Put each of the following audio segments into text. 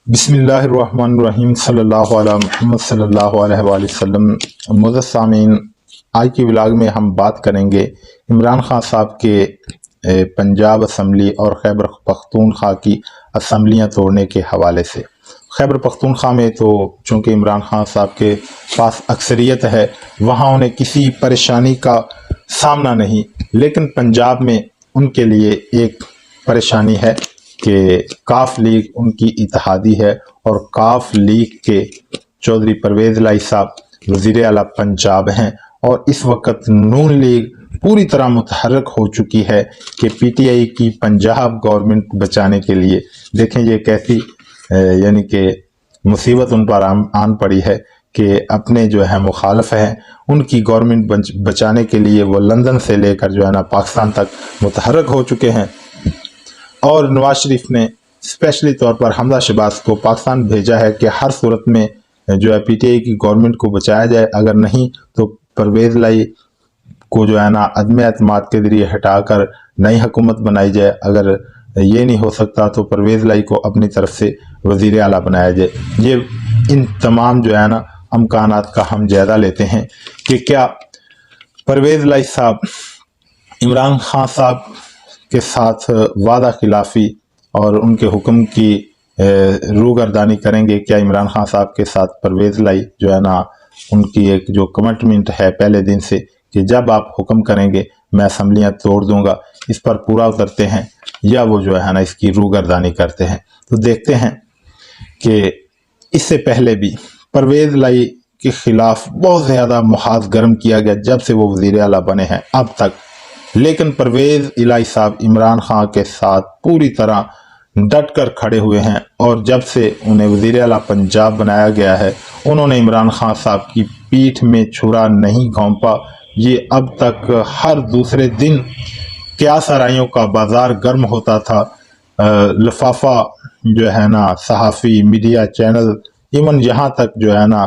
बिस्मिल्लाहिर्रहमानिर्रहीम सल्लल्लाहु अला मुहम्मद सल्लल्लाहु अलैहि वसल्लम। मुअज़्ज़ज़ सामीन, आज की व्लॉग में हम बात करेंगे इमरान खान साहब के पंजाब असम्बली और खैबर पख्तूनख्वा की असम्बलियाँ तोड़ने के हवाले से। खैबर पख्तूनख्वा में तो चूँकि इमरान खान साहब के पास अक्सरियत है, वहाँ उन्हें किसी परेशानी का सामना नहीं, लेकिन पंजाब में उनके लिए एक परेशानी है कि काफ लीग उनकी इत्तेहादी है और काफ लीग के चौधरी परवेज़ लाई साहब वज़ीर आला पंजाब हैं और इस वक्त नून लीग पूरी तरह मुतहर्रिक हो चुकी है कि पीटीआई की पंजाब गवर्नमेंट बचाने के लिए। देखें ये कैसी यानी कि मुसीबत उन पर आन पड़ी है कि अपने जो है मुखालफ हैं उनकी गवर्नमेंट बचाने के लिए वो लंदन से लेकर जो है ना पाकिस्तान तक मुतहर्रिक हो चुके हैं। और नवाज शरीफ ने स्पेशली तौर पर हमजा शहबाज को पाकिस्तान भेजा है कि हर सूरत में जो है पीटीआई की गवर्नमेंट को बचाया जाए, अगर नहीं तो परवेज़ लाई को जो है ना अदम एतमाद के जरिए हटाकर नई हुकूमत बनाई जाए। अगर ये नहीं हो सकता तो परवेज़ लाई को अपनी तरफ से वज़ीर आला बनाया जाए। ये इन तमाम जो है ना अमकानात का हम जायज़ा लेते हैं कि क्या परवेज़ लाई साहब इमरान खान साहब के साथ वादा खिलाफ़ी और उनके हुक्म की रूगर्दानी करेंगे। क्या इमरान खान साहब के साथ परवेज़ लाई जो है ना उनकी एक जो कमिटमेंट है पहले दिन से कि जब आप हुक्म करेंगे मैं असम्बलियाँ तोड़ दूंगा, इस पर पूरा उतरते हैं या वो जो है ना इसकी रूगर्दानी करते हैं। तो देखते हैं कि इससे पहले भी परवेज़ लाई के ख़िलाफ़ बहुत ज़्यादा मुहाज़ गर्म किया गया जब से वो वज़ीर आला बने हैं अब तक, लेकिन परवेज़ इलाई साहब इमरान खान के साथ पूरी तरह डट कर खड़े हुए हैं और जब से उन्हें वज़ीर आला पंजाब बनाया गया है उन्होंने इमरान खान साहब की पीठ में छुरा नहीं घोंपा। ये अब तक हर दूसरे दिन क्या सराइयों का बाज़ार गर्म होता था। लिफाफा जो है ना सहाफ़ी, मीडिया चैनल, इवन यहाँ तक जो है ना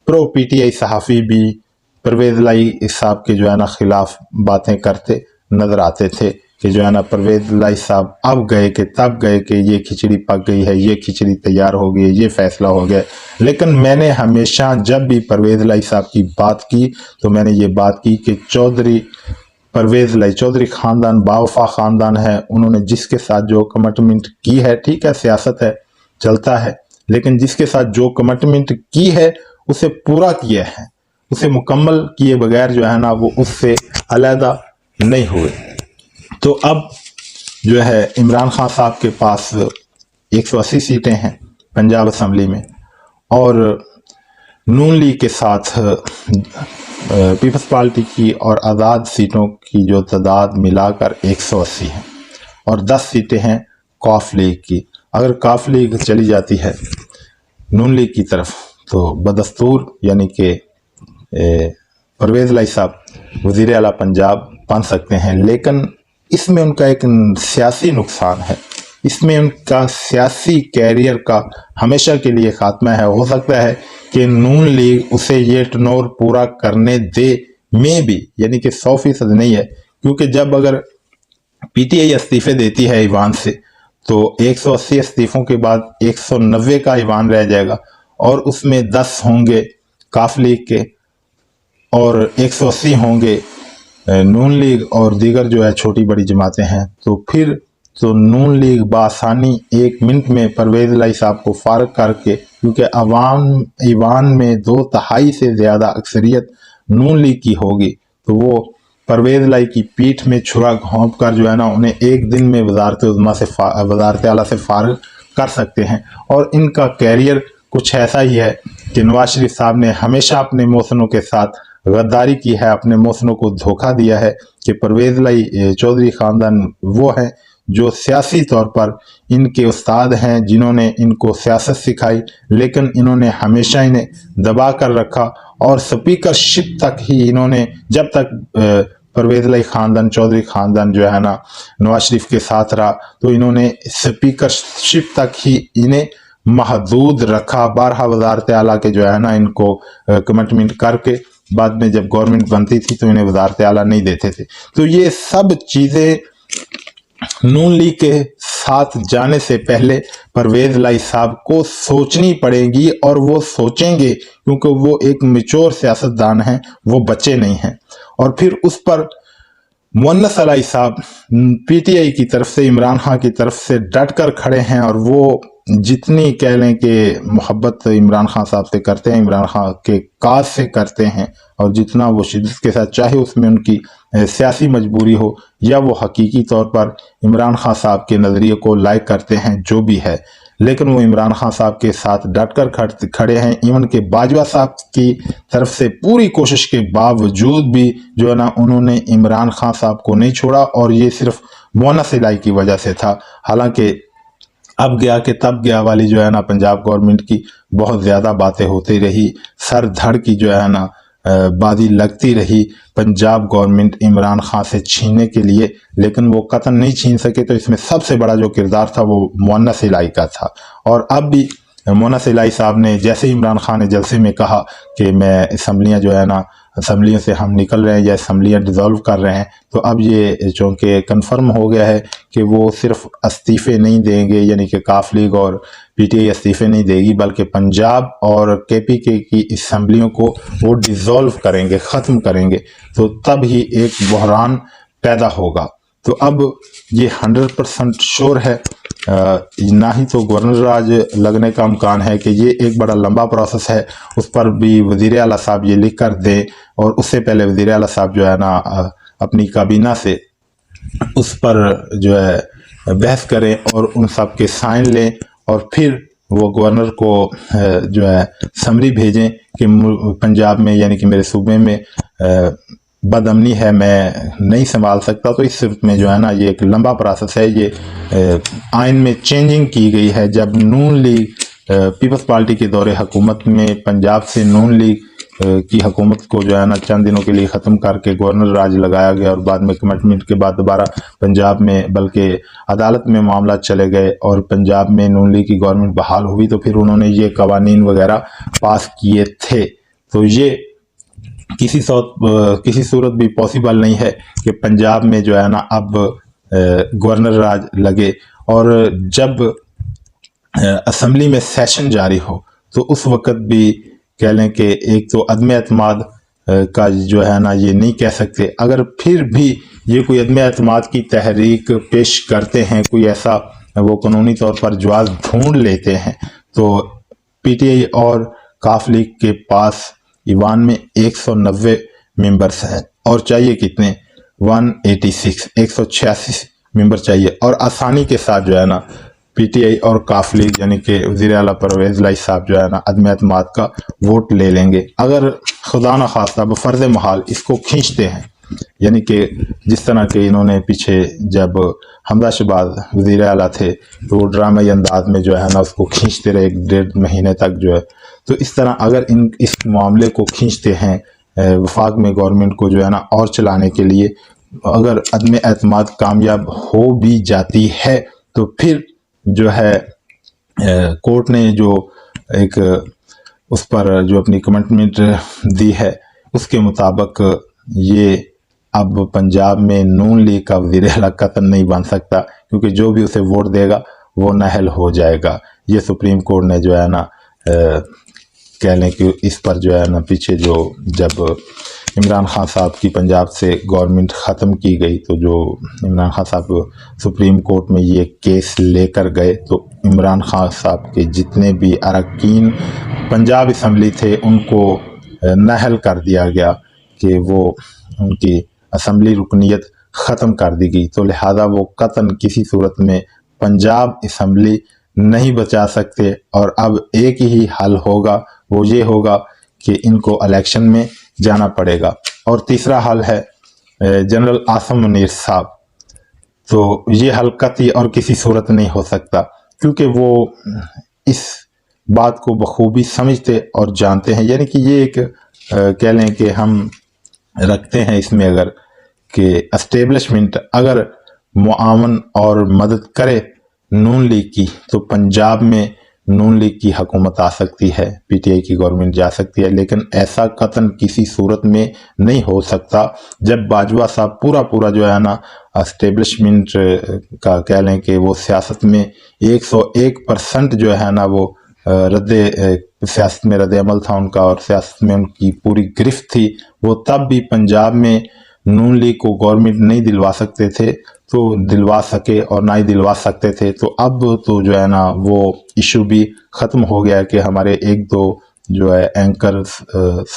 प्रो पीटीआई सहाफ़ी भी परवेज़ लाई साहब के जो है ना ख़िलाफ़ बातें करते नज़र आते थे कि जो है ना परवेज़ लाई साहब अब गए कि तब गए कि ये खिचड़ी पक गई है, ये खिचड़ी तैयार हो गई है, ये फ़ैसला हो गया। लेकिन मैंने हमेशा जब भी परवेज़ लाई साहब की बात की तो मैंने ये बात की कि चौधरी परवेज़ लाई चौधरी ख़ानदान बावफा ख़ानदान है, उन्होंने जिसके साथ जो कमिटमेंट की है, ठीक है सियासत है चलता है, लेकिन जिसके साथ जो कमिटमेंट की है उसे पूरा किया है, उसे मुकम्मल किए बगैर जो है ना वो उससे अलहदा नहीं हुए। तो अब जो है इमरान खान साहब के पास 180 सीटें हैं पंजाब असम्बली में और नून लीग के साथ पीपल्स पार्टी की और आज़ाद सीटों की जो तादाद मिलाकर 180 है और 10 सीटें हैं काफ लीग की। अगर काफ लीग चली जाती है नून लीग की तरफ तो बदस्तूर यानी कि परवेज़ लाई साहब वज़ीर आला पंजाब बन सकते हैं, लेकिन इसमें उनका एक सियासी नुकसान है, इसमें उनका सियासी कैरियर का हमेशा के लिए ख़ात्मा है। हो सकता है कि नून लीग उसे ये टर्नओवर पूरा करने दे में भी, यानी कि 100% नहीं है, क्योंकि जब अगर पीटीआई इस्तीफ़े देती है ईवान से तो 180 इस्तीफ़ों के बाद 190 का ईवान रह जाएगा और उसमें 10 होंगे काफ लीग के और 180 होंगे नून लीग और दीगर जो है छोटी बड़ी जमातें हैं। तो फिर तो नून लीग बासानी 1 मिनट में परवेज़ लाई साहब को फारग करके, क्योंकि अवाम ईवान में 2/3 से ज़्यादा अक्सरियत नून लीग की होगी, तो वो परवेज़ लाई की पीठ में छुरा घोंप कर जो है ना उन्हें एक दिन में वज़ारत आला से फारग कर सकते हैं। और इनका कैरियर कुछ ऐसा ही है कि नवाज शरीफ साहब ने हमेशा अपने मोहसिनों के साथ गद्दारी की है, अपने मोहसिनों को धोखा दिया है कि परवेज़ लाई चौधरी ख़ानदान वो हैं जो सियासी तौर पर इनके उस्ताद हैं, जिन्होंने इनको सियासत सिखाई, लेकिन इन्होंने हमेशा इन्हें दबा कर रखा और स्पीकरशिप तक ही इन्होंने, जब तक परवेज़ लाई ख़ानदान चौधरी ख़ानदान जो है ना नवाज शरीफ के साथ रहा तो इन्होंने स्पीकरशिप तक ही इन्हें महदूद रखा। 12 वज़ारत आला के जो है ना इनको कमिटमेंट करके बाद में जब गवर्नमेंट बनती थी तो इन्हें वज़ारत आला नहीं देते थे। तो ये सब चीज़ें नून लीग के साथ जाने से पहले परवेज लाई साहब को सोचनी पड़ेगी, और वो सोचेंगे क्योंकि वो एक मैच्योर सियासतदान हैं, वो बच्चे नहीं हैं। और फिर उस पर मुअन्नस अलाई साहब पीटीआई की तरफ से, इमरान खान की तरफ से डट कर खड़े हैं, और वो जितनी कह लें कि मोहब्बत इमरान खान साहब से करते हैं, इमरान खान के काज से करते हैं, और जितना वो शिद्दत के साथ, चाहे उसमें उनकी सियासी मजबूरी हो या वो हकीकी तौर पर इमरान खान साहब के नज़रिए को लाइक करते हैं, जो भी है, लेकिन वो इमरान खान साहब के साथ डट कर खड़े हैं। इवन के बाजवा साहब की तरफ से पूरी कोशिश के बावजूद भी जो है ना, उन्होंने इमरान खान साहब को नहीं छोड़ा, और ये सिर्फ मुअन्नस इलाई की वजह से था। हालांकि अब गया कि तब गया वाली जो है ना, पंजाब गवर्नमेंट की बहुत ज़्यादा बातें होती रही, सर धड़ की जो है ना बाजी लगती रही पंजाब गवर्नमेंट इमरान खान से छीनने के लिए, लेकिन वो कतन नहीं छीन सके। तो इसमें सबसे बड़ा जो किरदार था वो मुअन्नस इलाई का था। और अब भी मुअन्नस इलाई साहब ने, जैसे इमरान खान ने जलसे में कहा कि मैं असम्बलियाँ जो है ना, असम्बलियों से हम निकल रहे हैं या असम्बलियाँ डिज़ोल्व कर रहे हैं, तो अब ये चूँकि कन्फर्म हो गया है कि वो सिर्फ इस्तीफ़े नहीं देंगे, यानी कि काफ लीग और पीटीआई इस्तीफ़े नहीं देगी, बल्कि पंजाब और केपीके की असम्बलियों को वो डिज़ोल्व करेंगे, ख़त्म करेंगे। तो तब ही एक बहरान पैदा होगा। तो अब ये 100% श्योर है, ना ही तो गवर्नर राज लगने का इम्कान है कि ये एक बड़ा लंबा प्रोसेस है, उस पर भी वज़ीर आला साहब ये लिख कर दें, और उससे पहले वज़ीर आला साहब जो है ना अपनी काबीना से उस पर जो है बहस करें और उन सब के साइन लें, और फिर वो गवर्नर को जो है समरी भेजें कि पंजाब में, यानी कि मेरे सूबे में बदअमनी है, मैं नहीं संभाल सकता। तो इस सूरत में जो है ना, ये एक लंबा प्रोसेस है। ये आइन में चेंजिंग की गई है। जब नून लीग पीपल्स पार्टी के दौरे हुकूमत में पंजाब से नून लीग की हुकूमत को जो है ना चंद दिनों के लिए ख़त्म करके गवर्नर राज लगाया गया, और बाद में कमिटमेंट के बाद दोबारा पंजाब में, बल्कि अदालत में मामला चले गए, और पंजाब में नून लीग की गवर्नमेंट बहाल हुई, तो फिर उन्होंने ये कवानीन वगैरह पास किए थे। तो ये किसी सूरत भी पॉसिबल नहीं है कि पंजाब में जो है ना अब गवर्नर राज लगे। और जब असम्बली में सेशन जारी हो, तो उस वक़्त भी कह लें कि एक तो अदम एतमाद का जो है ना, ये नहीं कह सकते। अगर फिर भी ये कोई अदम एतमाद की तहरीक पेश करते हैं, कोई ऐसा वो कानूनी तौर पर जवाब ढूंढ लेते हैं, तो पीटीआई और काफ लीग के पास ईवान में 190 मेंबर्स हैं, और चाहिए कितने, 186 मेंबर चाहिए। और आसानी के साथ जो है ना पीटीआई और काफ लीग, यानी कि वज़ीर आला परवेज़ लाई साहब जो है ना अदम एतमाद का वोट ले लेंगे। अगर खुदा न खास्ता बफ़र्ज़ महाल इसको खींचते हैं, यानी कि जिस तरह के इन्होंने पीछे जब हमदा शहबाज वज़ीर आला थे, तो वो ड्रामाई अंदाज में जो है ना उसको खींचते रहे 1.5 महीने तक जो है। तो इस तरह अगर इस मामले को खींचते हैं वफाक में गवर्नमेंट को जो है ना और चलाने के लिए, अगर अदम एतमाद कामयाब हो भी जाती है, तो फिर जो है कोर्ट ने जो एक उस पर जो अपनी कमिटमेंट दी है, उसके मुताबिक ये अब पंजाब में नून लीग का वज़ीर आला कतन नहीं बन सकता, क्योंकि जो भी उसे वोट देगा वो नाअहल हो जाएगा। ये सुप्रीम कोर्ट ने जो है ना कह लें कि इस पर जो है ना पीछे जो जब इमरान खान साहब की पंजाब से गवर्नमेंट ख़त्म की गई, तो जो इमरान खान साहब सुप्रीम कोर्ट में ये केस लेकर गए, तो इमरान खान साहब के जितने भी अरकान पंजाब असम्बली थे उनको नाअहल कर दिया गया कि वो उनकी असम्बली रुकनीत ख़त्म कर दी गई। तो लिहाजा वो कतन किसी सूरत में पंजाब असम्बली नहीं बचा सकते, और अब एक ही हल होगा, वो ये होगा कि इनको इलेक्शन में जाना पड़ेगा। और तीसरा हल है जनरल आसिम मुनीर साहब। तो ये हल कतई और किसी सूरत नहीं हो सकता, क्योंकि वो इस बात को बखूबी समझते और जानते हैं। यानी कि ये एक कह लें कि हम रखते हैं इसमें अगर कि एस्टेब्लिशमेंट अगर मुआवन और मदद करे नून लीग की, तो पंजाब में نون لیگ کی حکومت آ سکتی ہے، پی ٹی آئی کی گورنمنٹ جا سکتی ہے، لیکن ایسا قطعاً کسی صورت میں نہیں ہو سکتا جب باجوہ صاحب پورا جو ہے نا اسٹیبلشمنٹ کا کہہ لیں کہ وہ سیاست میں 101% جو ہے نا وہ سیاست میں رد عمل تھا ان کا، اور سیاست میں ان کی پوری گرفت تھی، وہ تب بھی پنجاب میں نون لیگ کو گورنمنٹ نہیں دلوا سکتے تھے تو دلوا سکے، اور نہ ہی دلوا سکتے تھے تو اب تو جو ہے نا وہ ایشو بھی ختم ہو گیا کہ ہمارے ایک دو جو ہے اینکر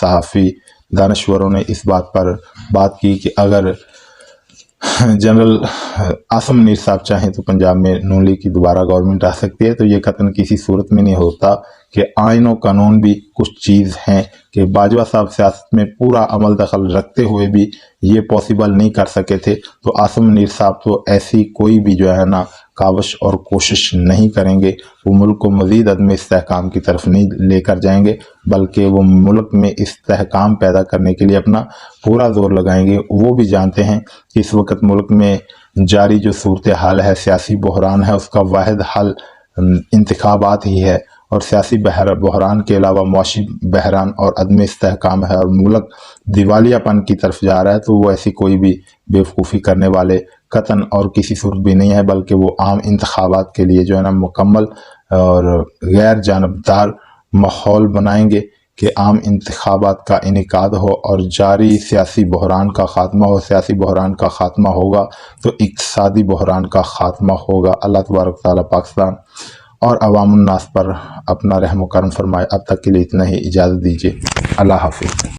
صحافی دانشوروں نے اس بات پر بات کی کہ اگر جنرل عاصم منیر صاحب چاہیں تو پنجاب میں نون لیگ کی دوبارہ گورنمنٹ آ سکتی ہے۔ تو یہ قطعاً کسی صورت میں نہیں ہوتا کہ آئین و قانون بھی کچھ چیز ہیں کہ باجوہ صاحب سیاست میں پورا عمل دخل رکھتے ہوئے بھی یہ پاسبل نہیں کر سکے تھے، تو عاصم منیر صاحب تو ایسی کوئی بھی جو ہے نا کاوش اور کوشش نہیں کریں گے، وہ ملک کو مزید عدم استحکام کی طرف نہیں لے کر جائیں گے، بلکہ وہ ملک میں استحکام پیدا کرنے کے لیے اپنا پورا زور لگائیں گے۔ وہ بھی جانتے ہیں کہ اس وقت ملک میں جاری جو صورتحال ہے، سیاسی بحران ہے، اس کا واحد حل انتخابات ہی ہے، اور سیاسی بحران کے علاوہ معاشی بحران اور عدم استحکام ہے، اور ملک دیوالیہ پن کی طرف جا رہا ہے، تو وہ ایسی کوئی بھی بیوقوفی کرنے والے قطعاً اور کسی صورت بھی نہیں ہے، بلکہ وہ عام انتخابات کے لیے جو ہے نا مکمل اور غیر جانبدار ماحول بنائیں گے کہ عام انتخابات کا انعقاد ہو اور جاری سیاسی بحران کا خاتمہ ہو۔ سیاسی بحران کا خاتمہ ہوگا تو اقتصادی بحران کا خاتمہ ہوگا۔ اللہ تبارک تعالیٰ پاکستان اور عوام الناس پر اپنا رحم و کرم فرمائے۔ اب تک کے لیے اتنا ہی، اجازت دیجیے، اللہ حافظ۔